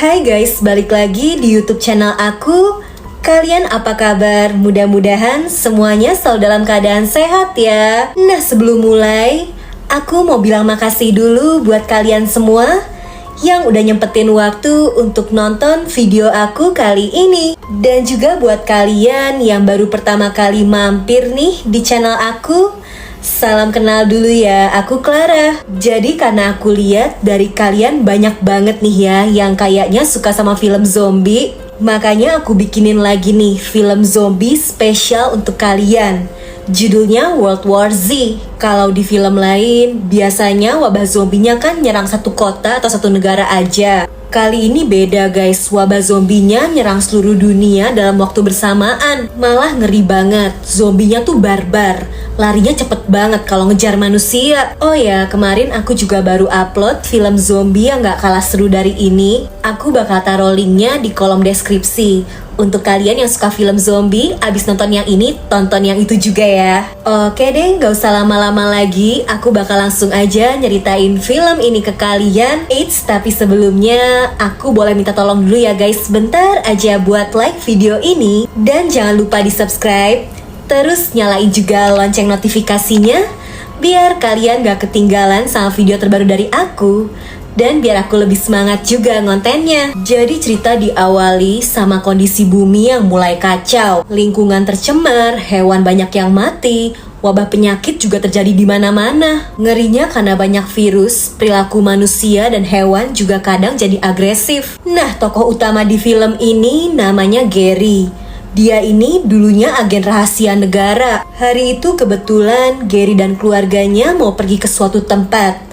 Hai guys, balik lagi di YouTube channel aku. Kalian apa kabar? Mudah-mudahan semuanya selalu dalam keadaan sehat ya. Nah, sebelum mulai, aku mau bilang makasih dulu buat kalian semua yang udah nyempetin waktu untuk nonton video aku kali ini. Dan juga buat kalian yang baru pertama kali mampir nih di channel aku, salam kenal dulu ya, aku Clara. Jadi karena aku lihat dari kalian banyak banget nih ya yang kayaknya suka sama film zombie, makanya aku bikinin lagi nih film zombie spesial untuk kalian. Judulnya World War Z. Kalau di film lain, biasanya wabah zombinya kan nyerang satu kota atau satu negara aja. Kali ini beda guys, wabah zombinya nyerang seluruh dunia dalam waktu bersamaan. Malah ngeri banget, zombinya tuh barbar. Larinya cepet banget kalau ngejar manusia. Oh ya, kemarin aku juga baru upload film zombie yang gak kalah seru dari ini. Aku bakal taruh linknya di kolom deskripsi. Untuk kalian yang suka film zombie, abis nonton yang ini, tonton yang itu juga ya. Oke deh, gak usah lama-lama lagi. Aku bakal langsung aja nyeritain film ini ke kalian. Eits, tapi sebelumnya aku boleh minta tolong dulu ya guys, bentar aja buat like video ini. Dan jangan lupa di subscribe. Terus nyalain juga lonceng notifikasinya, biar kalian gak ketinggalan sama video terbaru dari aku. Dan biar aku lebih semangat juga ngontennya. Jadi cerita diawali sama kondisi bumi yang mulai kacau. Lingkungan tercemar, hewan banyak yang mati, wabah penyakit juga terjadi di mana-mana. Ngerinya karena banyak virus, perilaku manusia dan hewan juga kadang jadi agresif. Nah, tokoh utama di film ini namanya Gary. Dia ini dulunya agen rahasia negara. Hari itu kebetulan Gary dan keluarganya mau pergi ke suatu tempat.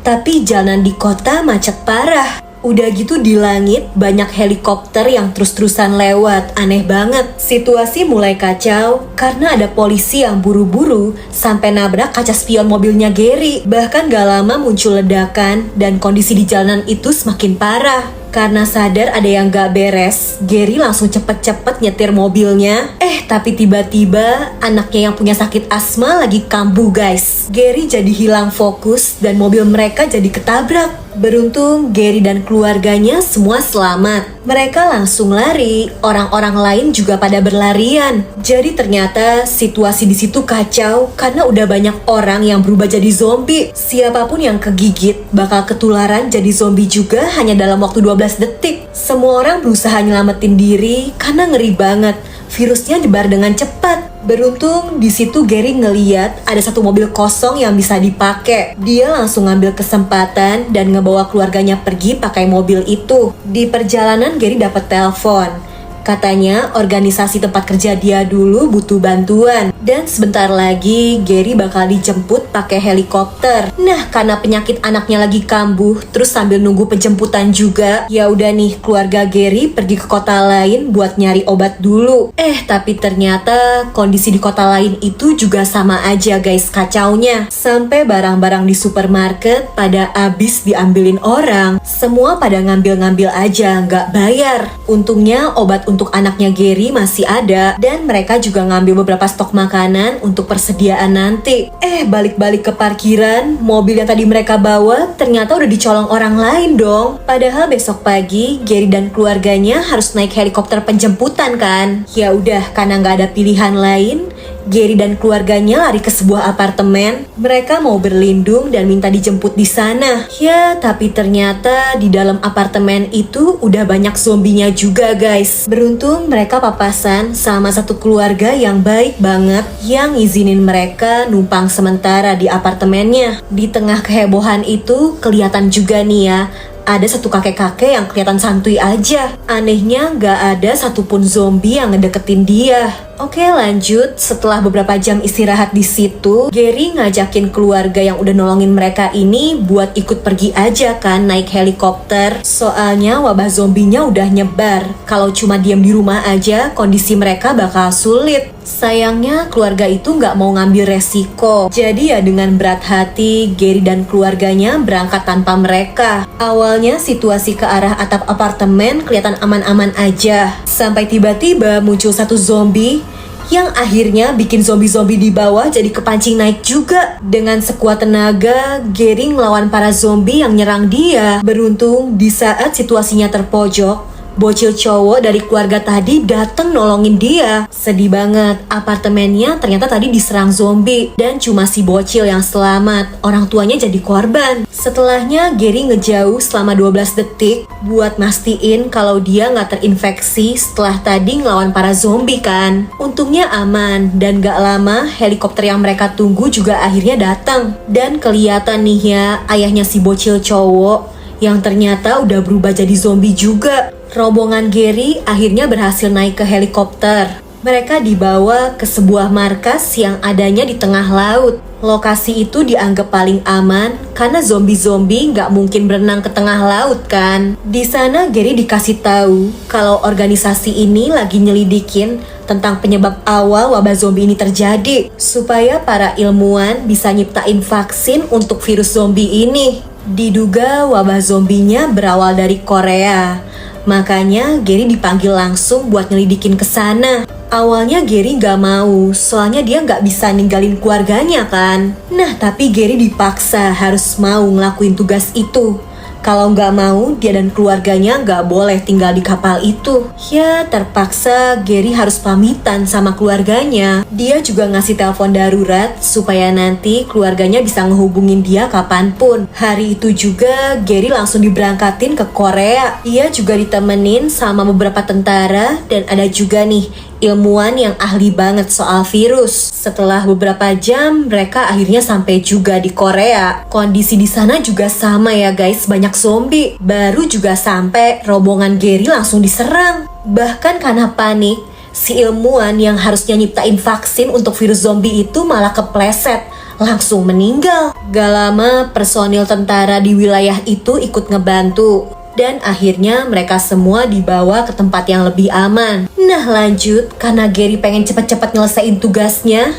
Tapi jalan di kota macet parah. Udah gitu di langit banyak helikopter yang terus-terusan lewat. Aneh banget. Situasi mulai kacau karena ada polisi yang buru-buru sampai nabrak kaca spion mobilnya Gary. Bahkan gak lama muncul ledakan dan kondisi di jalanan itu semakin parah. Karena sadar ada yang gak beres, Gary langsung cepet-cepet nyetir mobilnya. Tapi tiba-tiba anaknya yang punya sakit asma lagi kambuh guys. Gary jadi hilang fokus dan mobil mereka jadi ketabrak. Beruntung Gary dan keluarganya semua selamat. Mereka langsung lari, orang-orang lain juga pada berlarian. Jadi ternyata situasi di situ kacau karena udah banyak orang yang berubah jadi zombie. Siapapun yang kegigit bakal ketularan jadi zombie juga hanya dalam waktu 12 detik. Semua orang berusaha nyelamatin diri karena ngeri banget. Virusnya nyebar dengan cepat. Beruntung di situ Gary ngeliat ada satu mobil kosong yang bisa dipakai. Dia langsung ngambil kesempatan dan ngebawa keluarganya pergi pakai mobil itu. Di perjalanan Gary dapat telepon. Katanya organisasi tempat kerja dia dulu butuh bantuan. Dan sebentar lagi Gary bakal dijemput pakai helikopter. Nah, karena penyakit anaknya lagi kambuh, terus sambil nunggu penjemputan juga, ya udah nih keluarga Gary pergi ke kota lain buat nyari obat dulu. Tapi ternyata kondisi di kota lain itu juga sama aja guys kacaunya. Sampai barang-barang di supermarket pada abis diambilin orang. Semua pada ngambil-ngambil aja, nggak bayar. Untungnya obat untuk anaknya Gary masih ada dan mereka juga ngambil beberapa stok makanan untuk persediaan nanti. Balik-balik ke parkiran, mobil yang tadi mereka bawa ternyata udah dicolong orang lain dong. Padahal besok pagi Gary dan keluarganya harus naik helikopter penjemputan kan. Ya udah, karena nggak ada pilihan lain, Gary dan keluarganya lari ke sebuah apartemen. Mereka mau berlindung dan minta dijemput di sana. Ya, tapi ternyata di dalam apartemen itu udah banyak zombinya juga guys. Beruntung mereka papasan sama satu keluarga yang baik banget yang ngizinin mereka numpang sementara di apartemennya. Di tengah kehebohan itu kelihatan juga nih ya, ada satu kakek-kakek yang kelihatan santuy aja. Anehnya gak ada satupun zombie yang ngedeketin dia. Oke, lanjut. Setelah beberapa jam istirahat di situ, Gary ngajakin keluarga yang udah nolongin mereka ini buat ikut pergi aja kan naik helikopter. Soalnya wabah zombinya udah nyebar. Kalau cuma diam di rumah aja, kondisi mereka bakal sulit. Sayangnya keluarga itu nggak mau ngambil resiko. Jadi ya dengan berat hati, Gary dan keluarganya berangkat tanpa mereka. Awalnya situasi ke arah atap apartemen kelihatan aman-aman aja. Sampai tiba-tiba muncul satu zombie yang akhirnya bikin zombie-zombie di bawah jadi kepancing naik juga. Dengan sekuat tenaga, Gary ngelawan para zombie yang nyerang dia. Beruntung di saat situasinya terpojok, bocil cowok dari keluarga tadi datang nolongin dia. Sedih banget, apartemennya ternyata tadi diserang zombie dan cuma si bocil yang selamat. Orang tuanya jadi korban. Setelahnya Gary ngejauh selama 12 detik buat mastiin kalau dia nggak terinfeksi setelah tadi ngelawan para zombie kan. Untungnya aman dan gak lama helikopter yang mereka tunggu juga akhirnya datang. Dan kelihatan nih ya ayahnya si bocil cowok yang ternyata udah berubah jadi zombie juga. Rombongan Gary akhirnya berhasil naik ke helikopter. Mereka dibawa ke sebuah markas yang adanya di tengah laut. Lokasi itu dianggap paling aman karena zombie-zombie nggak mungkin berenang ke tengah laut kan. Di sana Gary dikasih tahu kalau organisasi ini lagi nyelidikin tentang penyebab awal wabah zombie ini terjadi, supaya para ilmuwan bisa nyiptain vaksin untuk virus zombie ini. Diduga wabah zombinya berawal dari Korea. Makanya Gary dipanggil langsung buat nyelidikin ke sana. Awalnya Gary gak mau, soalnya dia gak bisa ninggalin keluarganya kan. Nah tapi Gary dipaksa harus mau ngelakuin tugas itu. Kalau nggak mau, dia dan keluarganya nggak boleh tinggal di kapal itu. Ya, terpaksa Gary harus pamitan sama keluarganya. Dia juga ngasih telepon darurat supaya nanti keluarganya bisa ngehubungin dia kapanpun. Hari itu juga Gary langsung diberangkatin ke Korea. Dia juga ditemenin sama beberapa tentara dan ada juga nih ilmuwan yang ahli banget soal virus. Setelah beberapa jam, mereka akhirnya sampai juga di Korea. Kondisi di sana juga sama ya guys, banyak zombie. Baru juga sampai, rombongan Gary langsung diserang. Bahkan karena panik, si ilmuwan yang harusnya nyiptain vaksin untuk virus zombie itu malah kepleset, langsung meninggal. Gak lama, personil tentara di wilayah itu ikut ngebantu. Dan akhirnya mereka semua dibawa ke tempat yang lebih aman. Nah lanjut, karena Gary pengen cepet-cepet nyelesain tugasnya,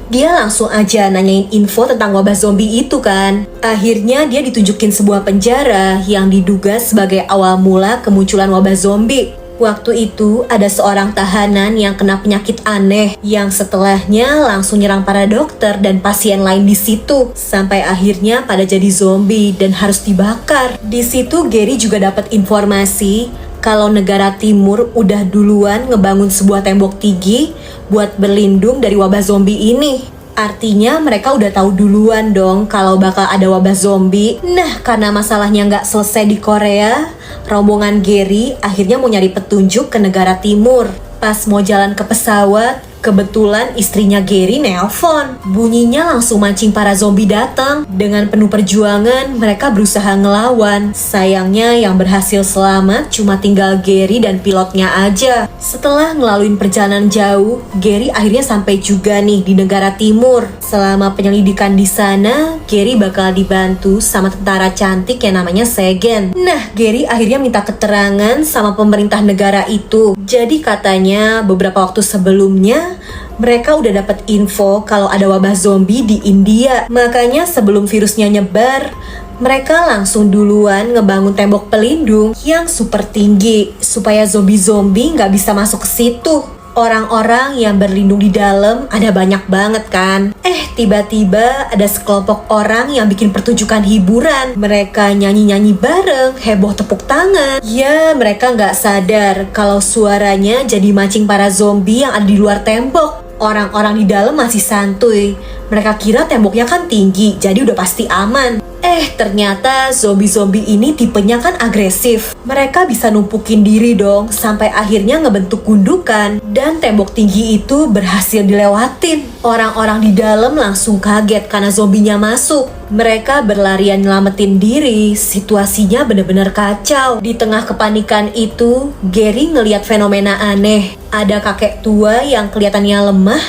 dia langsung aja nanyain info tentang wabah zombie itu kan. Akhirnya dia ditunjukin sebuah penjara yang diduga sebagai awal mula kemunculan wabah zombie. Waktu itu ada seorang tahanan yang kena penyakit aneh yang setelahnya langsung nyerang para dokter dan pasien lain di situ sampai akhirnya pada jadi zombie dan harus dibakar. Di situ Gary juga dapat informasi kalau negara timur udah duluan ngebangun sebuah tembok tinggi buat berlindung dari wabah zombie ini. Artinya mereka udah tahu duluan dong kalau bakal ada wabah zombie. Nah karena masalahnya nggak selesai di Korea, rombongan Gary akhirnya mau nyari petunjuk ke negara timur. Pas mau jalan ke pesawat, kebetulan istrinya Gary nelpon. Bunyinya langsung mancing para zombie datang. Dengan penuh perjuangan, mereka berusaha ngelawan. Sayangnya yang berhasil selamat cuma tinggal Gary dan pilotnya aja. Setelah ngelaluin perjalanan jauh, Gary akhirnya sampai juga nih di negara timur. Selama penyelidikan di sana, Gary bakal dibantu sama tentara cantik yang namanya Segen. Nah, Gary akhirnya minta keterangan sama pemerintah negara itu. Jadi katanya beberapa waktu sebelumnya mereka udah dapat info kalau ada wabah zombie di India. Makanya sebelum virusnya nyebar, mereka langsung duluan ngebangun tembok pelindung yang super tinggi supaya zombie-zombie nggak bisa masuk ke situ. Orang-orang yang berlindung di dalam ada banyak banget kan. Tiba-tiba ada sekelompok orang yang bikin pertunjukan hiburan. Mereka nyanyi-nyanyi bareng, heboh tepuk tangan. Ya, mereka nggak sadar kalau suaranya jadi mancing para zombie yang ada di luar tembok. Orang-orang di dalam masih santuy. Mereka kira temboknya kan tinggi, jadi udah pasti aman. Ternyata zombie-zombie ini tipenya kan agresif. Mereka bisa numpukin diri dong, sampai akhirnya ngebentuk gundukan. Dan tembok tinggi itu berhasil dilewatin. Orang-orang di dalam langsung kaget karena zombinya masuk. Mereka berlarian nyelamatin diri, situasinya bener-bener kacau. Di tengah kepanikan itu, Gary ngeliat fenomena aneh. Ada kakek tua yang kelihatannya lemah,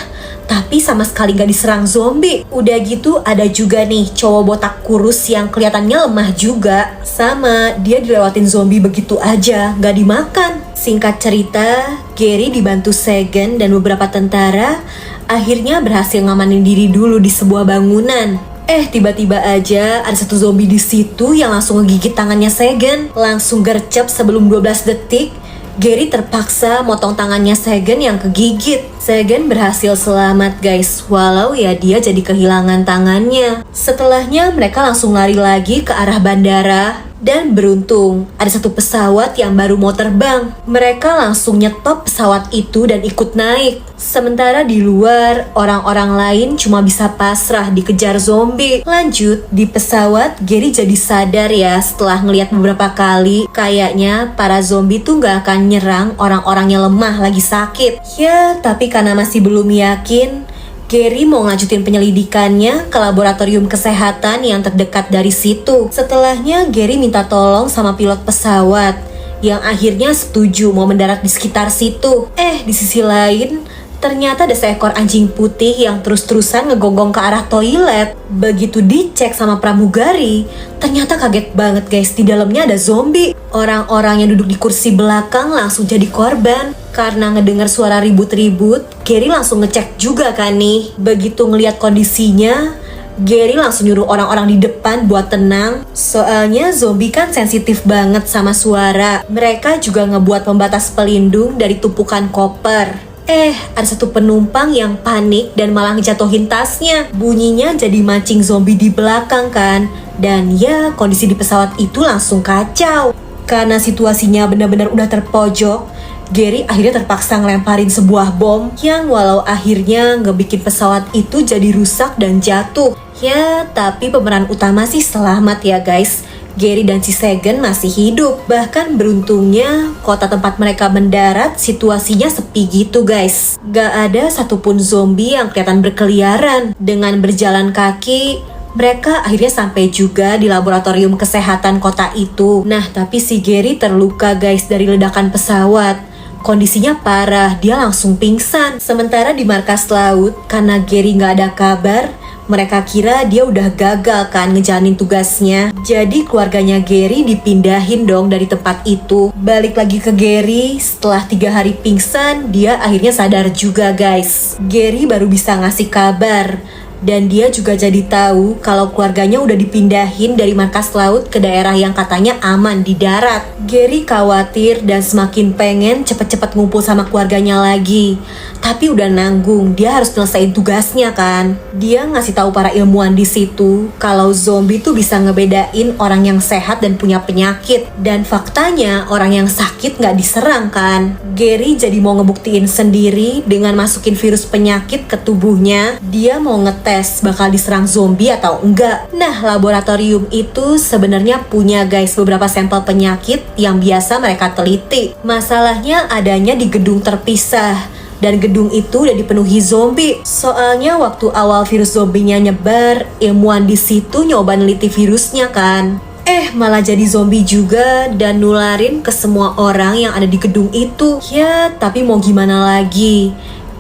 tapi sama sekali gak diserang zombie. Udah gitu ada juga nih cowok botak kurus yang kelihatannya lemah juga. Sama, dia dilewatin zombie begitu aja, gak dimakan. Singkat cerita, Gary dibantu Segen dan beberapa tentara akhirnya berhasil ngamanin diri dulu di sebuah bangunan. Tiba-tiba aja ada satu zombie di situ yang langsung ngegigit tangannya Segen. Langsung gercep sebelum 12 detik, Gary terpaksa motong tangannya Sagan yang kegigit. Sagan berhasil selamat guys, walau ya dia jadi kehilangan tangannya. Setelahnya mereka langsung lari lagi ke arah bandara. Dan beruntung, ada satu pesawat yang baru mau terbang. Mereka langsung nyetop pesawat itu dan ikut naik. Sementara di luar, orang-orang lain cuma bisa pasrah dikejar zombie. Lanjut, di pesawat, Gary jadi sadar ya setelah ngeliat beberapa kali. Kayaknya para zombie tuh gak akan nyerang orang-orang yang lemah lagi sakit. Ya, tapi karena masih belum yakin, Gary mau ngajutin penyelidikannya ke laboratorium kesehatan yang terdekat dari situ. Setelahnya Gary minta tolong sama pilot pesawat yang akhirnya setuju mau mendarat di sekitar situ. Di sisi lain, ternyata ada seekor anjing putih yang terus-terusan ngegonggong ke arah toilet. Begitu dicek sama pramugari, ternyata kaget banget guys, di dalamnya ada zombie. Orang-orang yang duduk di kursi belakang langsung jadi korban. Karena ngedengar suara ribut-ribut, Gary langsung ngecek juga kan nih. Begitu ngeliat kondisinya, Gary langsung nyuruh orang-orang di depan buat tenang. Soalnya zombie kan sensitif banget sama suara. Mereka juga ngebuat pembatas pelindung dari tumpukan koper. Ada satu penumpang yang panik dan malah ngejatuhin tasnya. Bunyinya jadi mancing zombie di belakang kan. Dan ya, kondisi di pesawat itu langsung kacau. Karena situasinya benar-benar udah terpojok, Gary akhirnya terpaksa ngelemparin sebuah bom yang walau akhirnya ngebikin pesawat itu jadi rusak dan jatuh. Ya, tapi pemeran utama sih selamat ya guys. Gary dan si Sagan masih hidup. Bahkan beruntungnya kota tempat mereka mendarat situasinya sepi gitu guys. Gak ada satupun zombie yang kelihatan berkeliaran. Dengan berjalan kaki, mereka akhirnya sampai juga di laboratorium kesehatan kota itu. Nah, tapi si Gary terluka guys dari ledakan pesawat. Kondisinya parah, dia langsung pingsan. Sementara di markas laut, karena Gary gak ada kabar, mereka kira dia udah gagal kan ngejalanin tugasnya. Jadi keluarganya Gary dipindahin dong dari tempat itu. Balik lagi ke Gary, setelah 3 hari pingsan, dia akhirnya sadar juga guys. Gary baru bisa ngasih kabar. Dan dia juga jadi tahu kalau keluarganya udah dipindahin dari markas laut ke daerah yang katanya aman di darat. Gary khawatir dan semakin pengen cepet-cepet ngumpul sama keluarganya lagi. Tapi udah nanggung, dia harus nyelesain tugasnya kan. Dia ngasih tahu para ilmuwan di situ kalau zombie tuh bisa ngebedain orang yang sehat dan punya penyakit. Dan faktanya orang yang sakit nggak diserang kan. Gary jadi mau ngebuktiin sendiri dengan masukin virus penyakit ke tubuhnya. Dia mau ngetes bakal diserang zombie atau enggak. Nah, laboratorium itu sebenarnya punya guys beberapa sampel penyakit yang biasa mereka teliti. Masalahnya adanya di gedung terpisah. Dan gedung itu udah dipenuhi zombie. Soalnya waktu awal virus zombinya nyebar, ilmuwan di situ nyoba neliti virusnya kan. Malah jadi zombie juga dan nularin ke semua orang yang ada di gedung itu. Ya, tapi mau gimana lagi?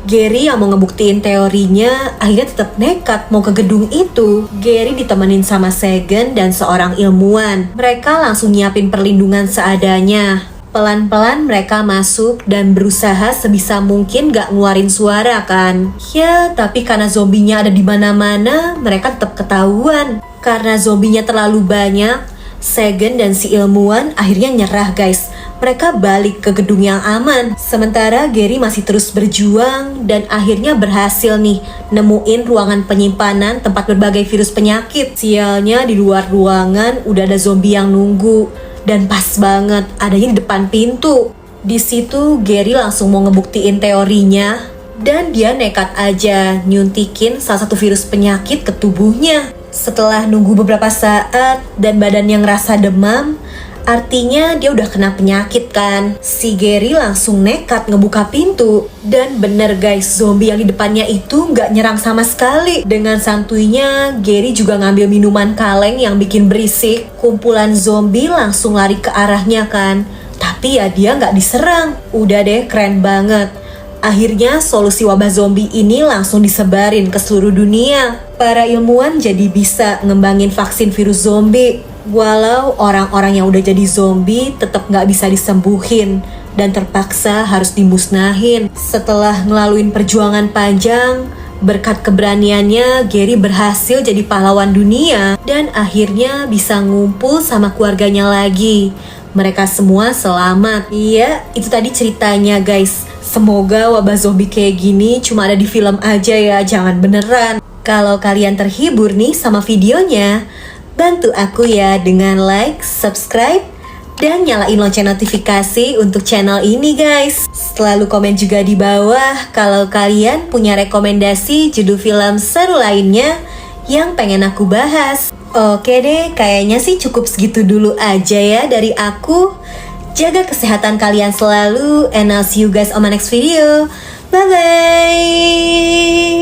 Gary yang mau ngebuktiin teorinya akhirnya tetap nekat mau ke gedung itu. Gary ditemenin sama Sagan dan seorang ilmuwan. Mereka langsung nyiapin perlindungan seadanya. Pelan-pelan mereka masuk dan berusaha sebisa mungkin gak ngeluarin suara kan. Ya, tapi karena zombinya ada di mana-mana, mereka tetap ketahuan. Karena zombinya terlalu banyak, Sagan dan si ilmuwan akhirnya nyerah guys. Mereka balik ke gedung yang aman. Sementara Gary masih terus berjuang dan akhirnya berhasil nih nemuin ruangan penyimpanan tempat berbagai virus penyakit. Sialnya di luar ruangan udah ada zombie yang nunggu. Dan pas banget adanya di depan pintu. Di situ Gary langsung mau ngebuktiin teorinya dan dia nekat aja nyuntikin salah satu virus penyakit ke tubuhnya. Setelah nunggu beberapa saat dan badannya ngerasa demam, artinya dia udah kena penyakit kan. Si Gary langsung nekat ngebuka pintu. Dan bener guys, zombie yang di depannya itu gak nyerang sama sekali. Dengan santuinya, Gary juga ngambil minuman kaleng yang bikin berisik. Kumpulan zombie langsung lari ke arahnya kan. Tapi ya dia gak diserang. Udah deh, keren banget. Akhirnya solusi wabah zombie ini langsung disebarin ke seluruh dunia. Para ilmuwan jadi bisa ngembangin vaksin virus zombie. Walau orang-orang yang udah jadi zombie tetap gak bisa disembuhin dan terpaksa harus dimusnahin. Setelah ngelaluin perjuangan panjang, berkat keberaniannya Gary berhasil jadi pahlawan dunia dan akhirnya bisa ngumpul sama keluarganya lagi. mereka semua selamat. Iya, itu tadi ceritanya guys. Semoga wabah zombie kayak gini cuma ada di film aja ya, jangan beneran. Kalau kalian terhibur nih sama videonya, bantu aku ya dengan like, subscribe, dan nyalain lonceng notifikasi untuk channel ini guys. Selalu komen juga di bawah kalau kalian punya rekomendasi judul film seru lainnya yang pengen aku bahas. Oke deh, kayaknya sih cukup segitu dulu aja ya dari aku. Jaga kesehatan kalian selalu, and I'll see you guys on my next video. Bye bye.